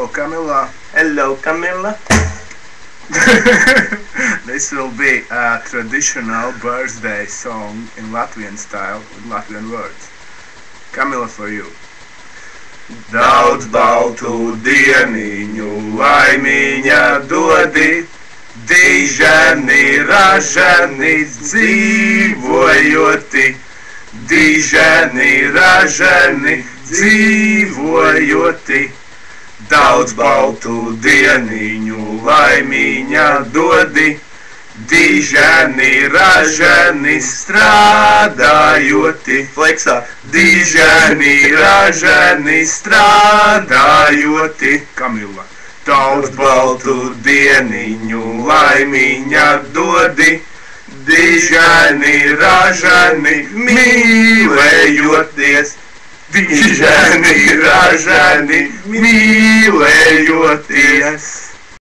Camilla. Hello, Camilla. This will be a traditional birthday song in Latvian style with Latvian words. Camilla, for you. Daudz baltu dieniņu laimiņa dodi, dižani ražani dzīvojoti, dižani ražani dzīvojoti. Daudz baltu dieniņu laimiņa dodi, dižani ražani strādājoti. Fleksā. Dižani ražani strādājoti. Camilla. Daudz baltu dieniņu laimiņa dodi, dižani ražani mīlējoties. Dižani ražani mīlējoties.